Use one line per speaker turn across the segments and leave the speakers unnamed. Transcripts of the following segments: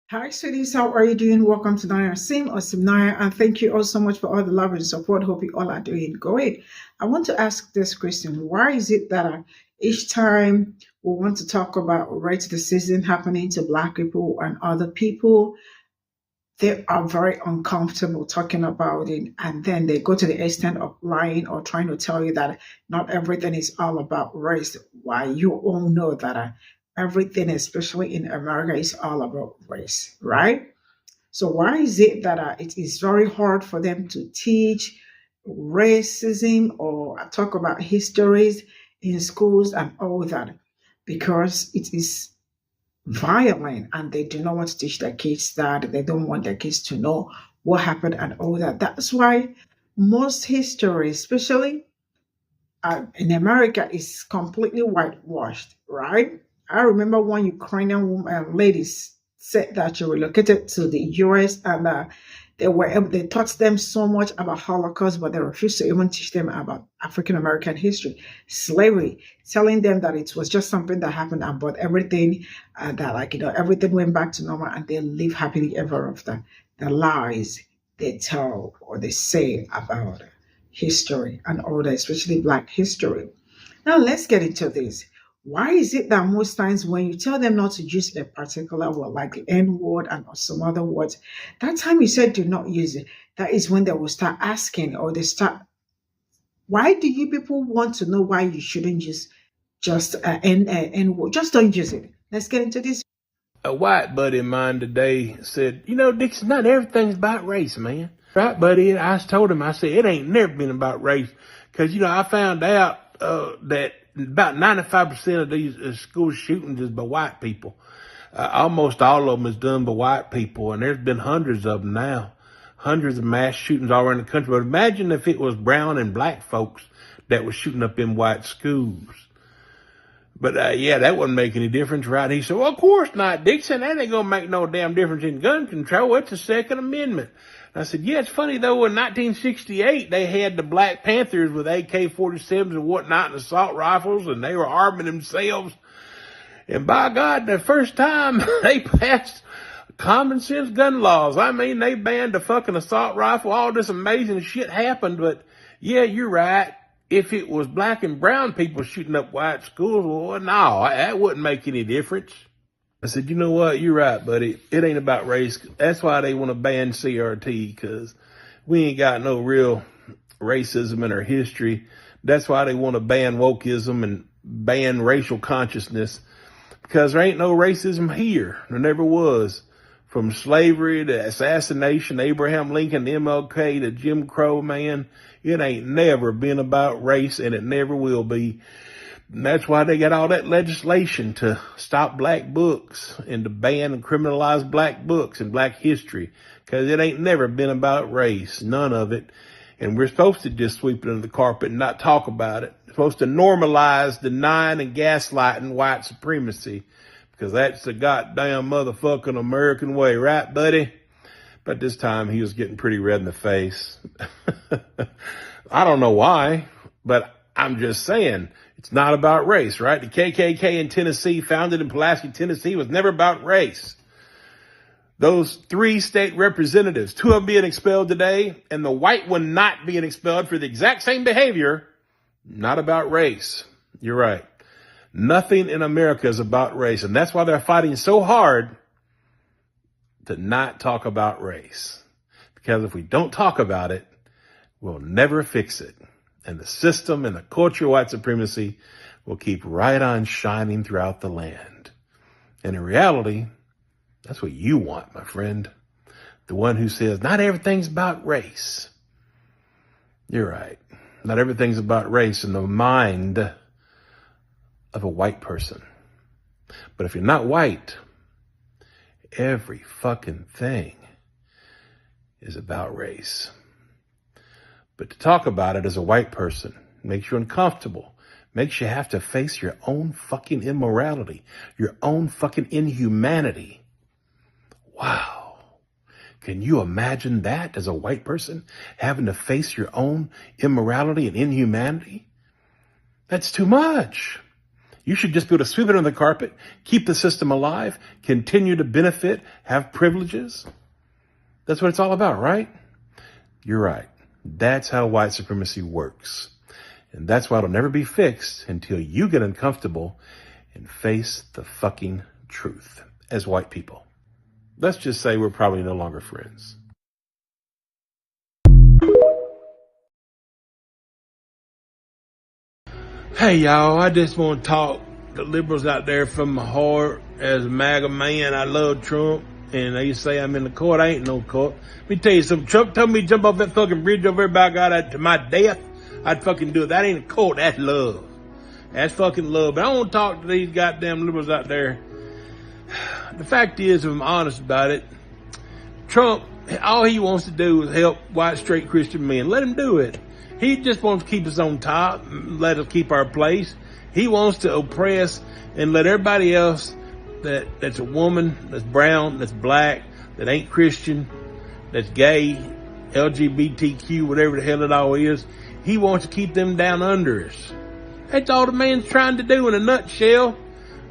Hi, sweeties. How are you doing? Welcome to Naya Sim or Simnaya, and thank you all so much for all the love and support. Hope you all are doing great. I want to ask this question: why is it that each time we want to talk about racism happening to Black people and other people, they are very uncomfortable talking about it, and then they go to the extent of lying or trying to tell you that not everything is all about race? Why you all know that everything, especially in America, is all about race, right? So why is it that it is very hard for them to teach racism or talk about histories in schools and all that? Because it is violent and they do not want to teach their kids that. They don't want their kids to know what happened and all that. That's why most history, especially in America, is completely whitewashed, right? I remember one Ukrainian woman, ladies said that she relocated to the US, and they taught them so much about Holocaust, but they refused to even teach them about African American history, slavery, telling them that it was just something that happened, and but everything that, everything went back to normal and they live happily ever after. The lies they tell or they say about history and all that, especially Black history. Now let's get into this. Why is it that most times when you tell them not to use a particular word, like the N word and some other words, that time you said do not use it, that is when they will start asking or they start, why do you people want to know why you shouldn't use just N word? Just don't use it. Let's get into this.
A white buddy of mine today said, Dixon, not everything's about race, man. Right, buddy? I told him, I said, it ain't never been about race. Cause, I found out, that about 95% of these school shootings is by white people. Almost all of them is done by white people. And there's been hundreds of them now. Hundreds of mass shootings all around the country. But imagine if it was brown and black folks that was shooting up in white schools. But, yeah, that wouldn't make any difference, right? He said, well, of course not, Dixon. That ain't going to make no damn difference in gun control. It's the Second Amendment. And I said, yeah, it's funny, though, in 1968, they had the Black Panthers with AK-47s and whatnot and assault rifles, and they were arming themselves. And by God, the first time they passed common sense gun laws. I mean, they banned the fucking assault rifle. All this amazing shit happened. But, yeah, you're right. If it was black and brown people shooting up white schools, well, no, that wouldn't make any difference. I said, you know what? You're right, buddy. It ain't about race. That's why they want to ban CRT, because we ain't got no real racism in our history. That's why they want to ban wokeism and ban racial consciousness, because there ain't no racism here. There never was. From slavery to assassination, Abraham Lincoln, MLK to Jim Crow, man, it ain't never been about race, and it never will be. And that's why they got all that legislation to stop black books and to ban and criminalize black books and black history, because it ain't never been about race, none of it. And we're supposed to just sweep it under the carpet and not talk about it. We're supposed to normalize denying and gaslighting white supremacy, because that's the goddamn motherfucking American way, right, buddy? But this time he was getting pretty red in the face. I don't know why, but I'm just saying it's not about race, right? The KKK in Tennessee, founded in Pulaski, Tennessee, was never about race. Those 3 state representatives, 2 of them being expelled today, and the white one not being expelled for the exact same behavior, not about race. You're right. Nothing in America is about race, and that's why they're fighting so hard to not talk about race. Because if we don't talk about it, we'll never fix it. And the system and the culture of white supremacy will keep right on shining throughout the land. And in reality, that's what you want, my friend. The one who says, not everything's about race. You're right. Not everything's about race in the mind of a white person. But if you're not white, every fucking thing is about race. But to talk about it as a white person makes you uncomfortable, makes you have to face your own fucking immorality, your own fucking inhumanity. Wow. Can you imagine that as a white person, having to face your own immorality and inhumanity? That's too much. You should just be able to sweep it under the carpet, keep the system alive, continue to benefit, have privileges. That's what it's all about, right? You're right. That's how white supremacy works. And that's why it'll never be fixed until you get uncomfortable and face the fucking truth as white people. Let's just say we're probably no longer friends. Hey, y'all, I just want to talk to liberals out there from my heart. As a MAGA man, I love Trump. And they say I'm in the court. I ain't no court. Let me tell you something. Trump told me to jump off that fucking bridge over there by God to my death. I'd fucking do it. That ain't a court. That's love. That's fucking love. But I don't want to talk to these goddamn liberals out there. The fact is, if I'm honest about it, Trump, all he wants to do is help white, straight Christian men. Let him do it. He just wants to keep us on top, let us keep our place. He wants to oppress and let everybody else that's a woman, that's brown, that's black, that ain't Christian, that's gay, LGBTQ, whatever the hell it all is. He wants to keep them down under us. That's all the man's trying to do in a nutshell.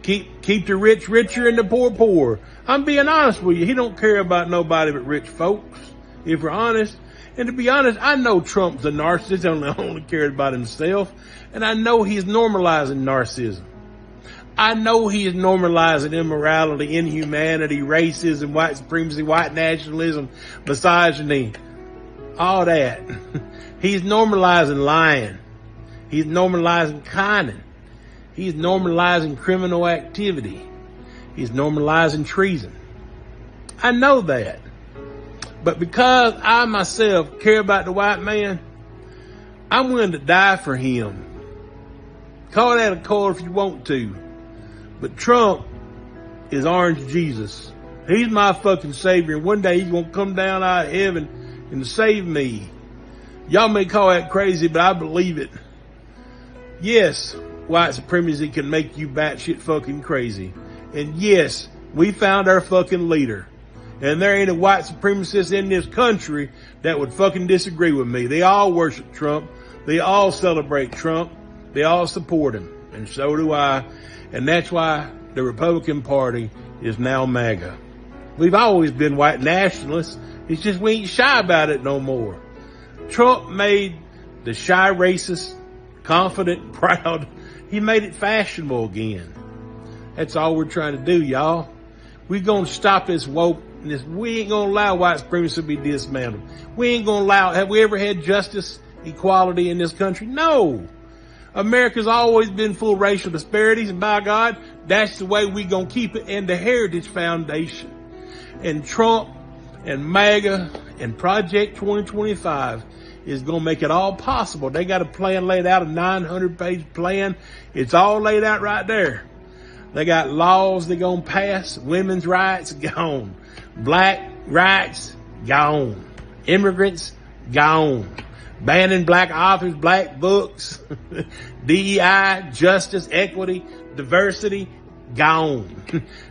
Keep the rich richer and the poor poorer. I'm being honest with you. He don't care about nobody but rich folks, if we're honest. And to be honest, I know Trump's a narcissist. He only cares about himself. And I know he's normalizing narcissism. I know he is normalizing immorality, inhumanity, racism, white supremacy, white nationalism, misogyny, all that. He's normalizing lying. He's normalizing conning. He's normalizing criminal activity. He's normalizing treason. I know that. But because I myself care about the white man, I'm willing to die for him. Call that a cult if you want to. But Trump is Orange Jesus. He's my fucking savior. And one day he's going to come down out of heaven and save me. Y'all may call that crazy, but I believe it. Yes, white supremacy can make you batshit fucking crazy. And yes, we found our fucking leader. And there ain't a white supremacist in this country that would fucking disagree with me. They all worship Trump. They all celebrate Trump. They all support him. And so do I. And that's why the Republican Party is now MAGA. We've always been white nationalists. It's just we ain't shy about it no more. Trump made the shy racist, confident, proud. He made it fashionable again. That's all we're trying to do, y'all. We're going to stop this wokeness. We ain't going to allow white supremacy to be dismantled. We ain't going to allow, have we ever had justice, equality in this country? No. America's always been full of racial disparities, and by God, that's the way we going to keep it, and the Heritage Foundation. And Trump and MAGA and Project 2025 is going to make it all possible. They got a plan laid out, a 900-page plan. It's all laid out right there. They got laws they're going to pass. Women's rights, gone. Black rights, gone. Immigrants, gone. Banning black authors, black books. DEI, justice, equity, diversity, gone.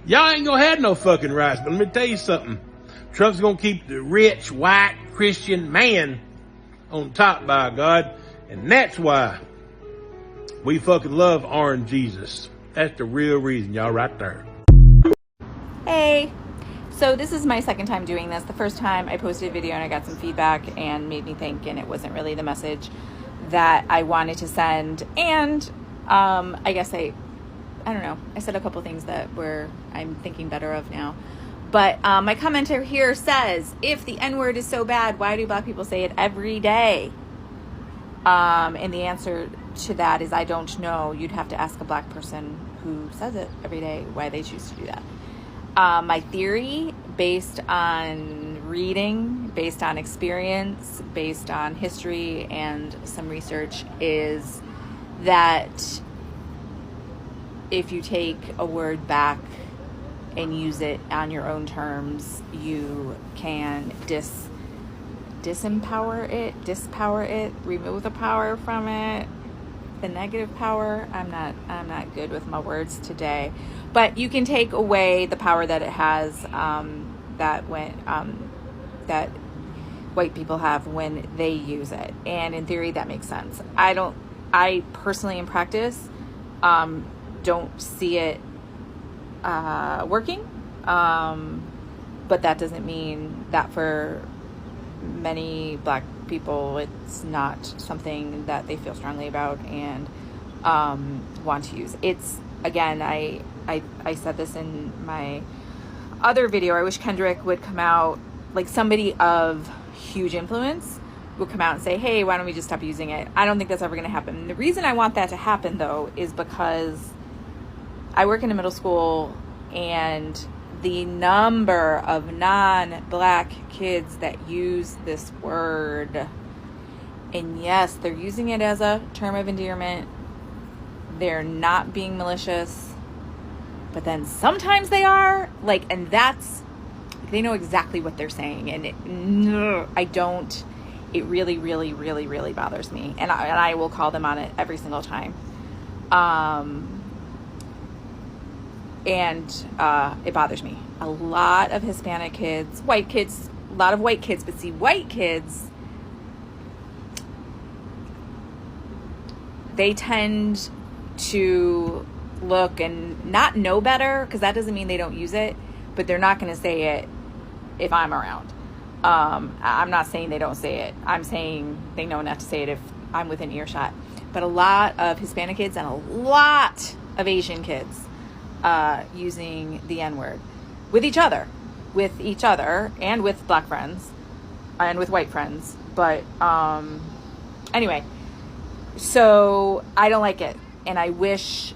Y'all ain't going to have no fucking rights. But let me tell you something. Trump's going to keep the rich, white, Christian man on top, by God. And that's why we fucking love Orange Jesus. That's the real reason, y'all, right there.
Hey, so this is my second time doing this. The first time I posted a video and I got some feedback and made me think, and it wasn't really the message that I wanted to send. And I guess I don't know, I said a couple things that I'm thinking better of now. But my commenter here says, if the N-word is so bad, why do black people say it every day? And the answer to that is, I don't know. You'd have to ask a black person who says it every day why they choose to do that. My theory, based on reading, based on experience, based on history and some research, is that if you take a word back and use it on your own terms, you can dispower it, remove the power from it, the negative power. I'm not good with my words today, but you can take away the power that it has, that white people have when they use it. And in theory, that makes sense. I personally in practice, don't see it working. But that doesn't mean that for many Black people, it's not something that they feel strongly about and want to use. It's, again, I said this in my other video. I wish Kendrick would come out, like somebody of huge influence would come out and say, hey, why don't we just stop using it? I don't think that's ever going to happen. The reason I want that to happen, though, is because I work in a middle school, and the number of non-Black kids that use this word, and yes, they're using it as a term of endearment. They're not being malicious, but then sometimes they are, like, and that's, they know exactly what they're saying, and it really, really, really, really bothers me, and I will call them on it every single time. It bothers me. A lot of Hispanic kids, white kids, a lot of white kids, but see, white kids, they tend to look and not know better, because that doesn't mean they don't use it, but they're not going to say it if I'm around. I'm not saying they don't say it. I'm saying they know not to say it if I'm within earshot. But a lot of Hispanic kids and a lot of Asian kids using the N-word with each other, and with Black friends and with white friends. But anyway, so I don't like it, and I wish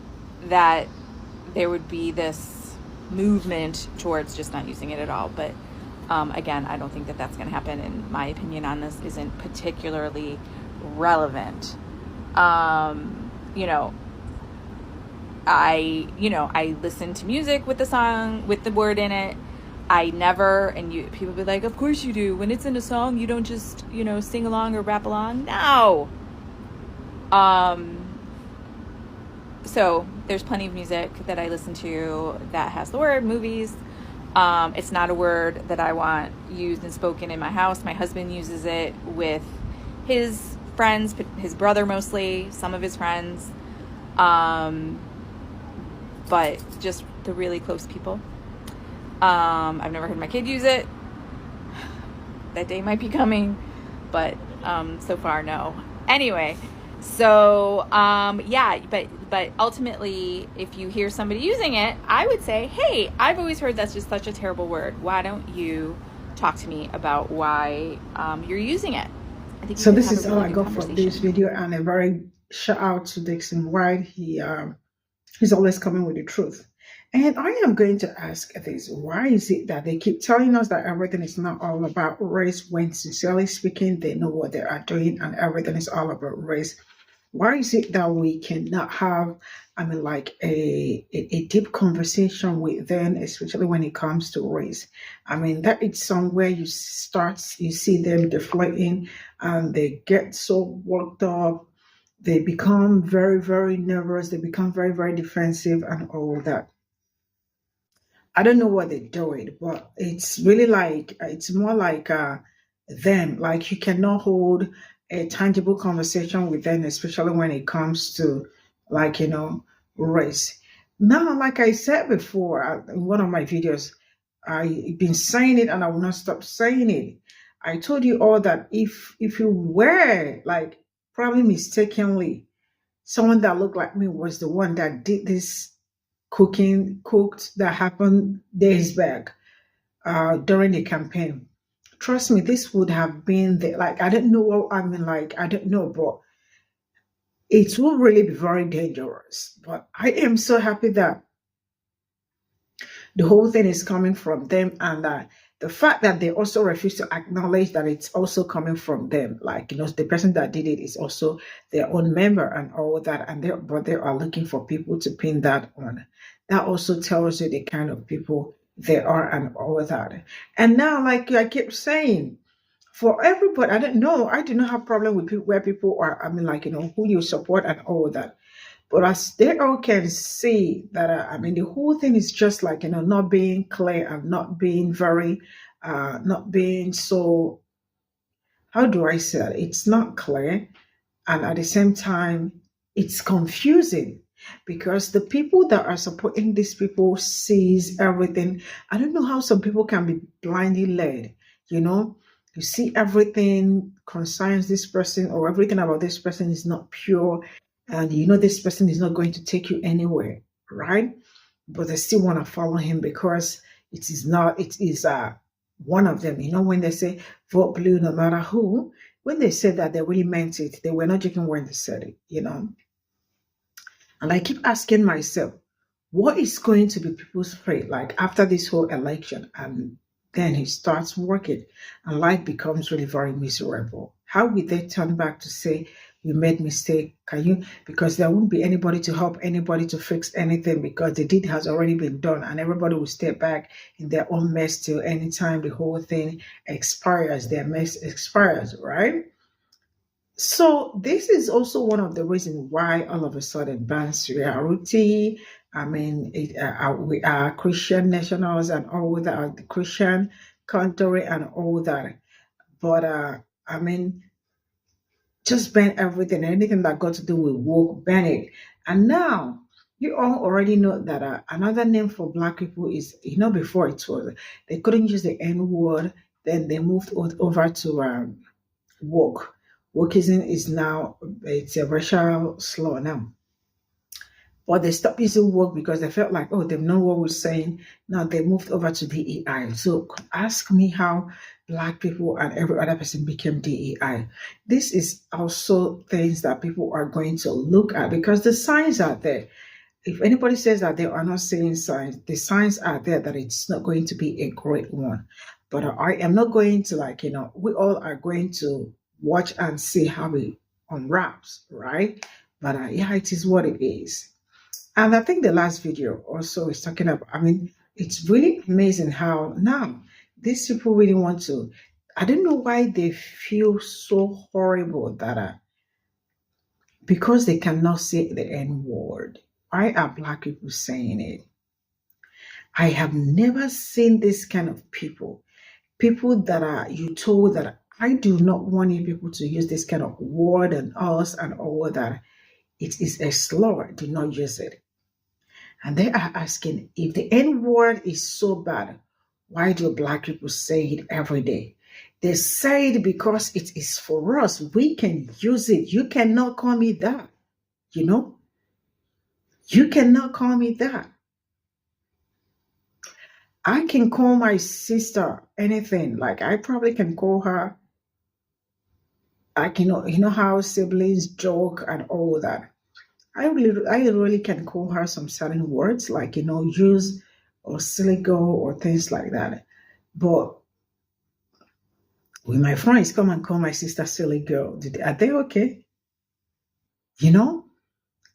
that there would be this movement towards just not using it at all. But again, I don't think that that's going to happen, and my opinion on this isn't particularly relevant. I listen to music with the song, with the word in it. I never, people be like, of course you do. When it's in a song, you don't just, sing along or rap along. No. So there's plenty of music that I listen to that has the word. Movies. It's not a word that I want used and spoken in my house. My husband uses it with his friends, his brother mostly, some of his friends. But just the really close people. I've never heard my kid use it. That day might be coming, but so far, no. Anyway, so but ultimately, if you hear somebody using it, I would say, hey, I've always heard that's just such a terrible word. Why don't you talk to me about why you're using it? I think
so this is all I got from this video, and a very shout out to Dixon White. He's always coming with the truth. And I am going to ask this: why is it that they keep telling us that everything is not all about race, when sincerely speaking, they know what they are doing and everything is all about race? Why is it that we cannot have, a deep conversation with them, especially when it comes to race? That is somewhere you see them deflating, and they get so worked up. They become very, very nervous. They become very, very defensive and all that. I don't know what they're doing, but it's really it's more like them. Like, you cannot hold a tangible conversation with them, especially when it comes to, race. Now, like I said before in one of my videos, I've been saying it and I will not stop saying it. I told you all that if you were, like, probably mistakenly, someone that looked like me was the one that did this cooked that happened days back during the campaign. Trust me, this would have been I don't know what I don't know, but it will really be very dangerous. But I am so happy that the whole thing is coming from them, and the fact that they also refuse to acknowledge that it's also coming from them, the person that did it is also their own member and all that, but they are looking for people to pin that on. That also tells you the kind of people they are and all that. And now, like I keep saying, for everybody, I don't know, I do not have problem with people where people are, who you support and all that. But as they all can see that, the whole thing is just not being clear and not being very, not being so, how do I say it? It's not clear. And at the same time, it's confusing. because the people that are supporting these people sees everything. I don't know how some people can be blindly led, you know. You see everything concerns this person, or everything about this person is not pure, and you know this person is not going to take you anywhere, right? But they still want to follow him because it is not, it is one of them. You know, when they say vote blue no matter who, when they said that, they really meant it. They were not joking when they said it, you know. And I keep asking myself, what is going to be people's fate like after this whole election? And then he starts working and life becomes really very miserable. How will they turn back to say, we made mistake? Can you? Because there won't be anybody to help anybody to fix anything, because the deed has already been done and everybody will step back in their own mess till anytime the whole thing expires, their mess expires, right? So this is also one of the reasons why all of a sudden bans reality. I mean, we are Christian nationals and all that, the Christian country and all that. But I mean, just ban everything, anything that got to do with woke, ban it. And now you all already know that another name for Black people is, you know, before it was, they couldn't use the N word, then they moved over to woke. Wokeism is now, it's a racial slur now. But they stopped using woke because they felt like, oh, they've known what we're saying. Now they moved over to DEI. So ask me how Black people and every other person became DEI. This is also things that people are going to look at because the signs are there. If anybody says that they are not seeing signs, the signs are there that it's not going to be a great one. But I am not going to, like, you know, we all are going to watch and see how it unwraps, right? But yeah, it is what it is. And I think the last video also is talking about, I mean, it's really amazing how now these people really want to, I don't know why they feel so horrible that because they cannot say the N word. Why are Black people saying it? I have never seen this kind of people. People that are, you told that I do not want you people to use this kind of word and us and all that. It is a slur. Do not use it. And they are asking, if the N word is so bad, why do Black people say it every day? They say it because it is for us. We can use it. You cannot call me that. You know? You cannot call me that. I can call my sister anything. Like I probably can call her. I can, you know how siblings joke and all that. I really can call her some certain words, like, you know, use or silly girl or things like that. But when my friends come and call my sister silly girl, are they okay? You know?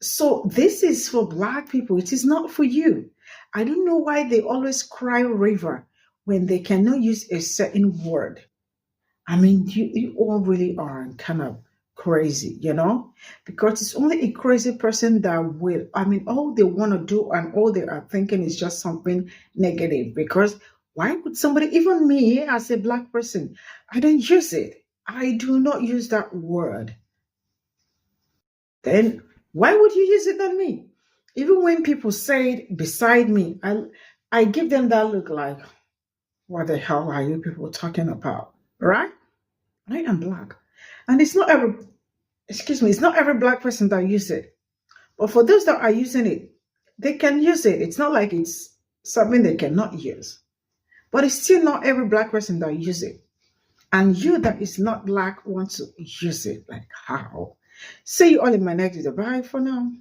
So this is for Black people. It is not for you. I don't know why they always cry river when they cannot use a certain word. I mean, you all really are kind of crazy, you know? Because it's only a crazy person that will, I mean, all they want to do and all they are thinking is just something negative. Because why would somebody, even me as a Black person, I don't use it. I do not use that word. Then why would you use it on me? Even when people say it beside me, I give them that look like, what the hell are you people talking about? Right? I am Black. And it's not every, excuse me, it's not every Black person that use it. But for those that are using it, they can use it. It's not like it's something they cannot use. But it's still not every Black person that use it. And you that is not Black want to use it. Like how? See you all in my next video. Bye for now.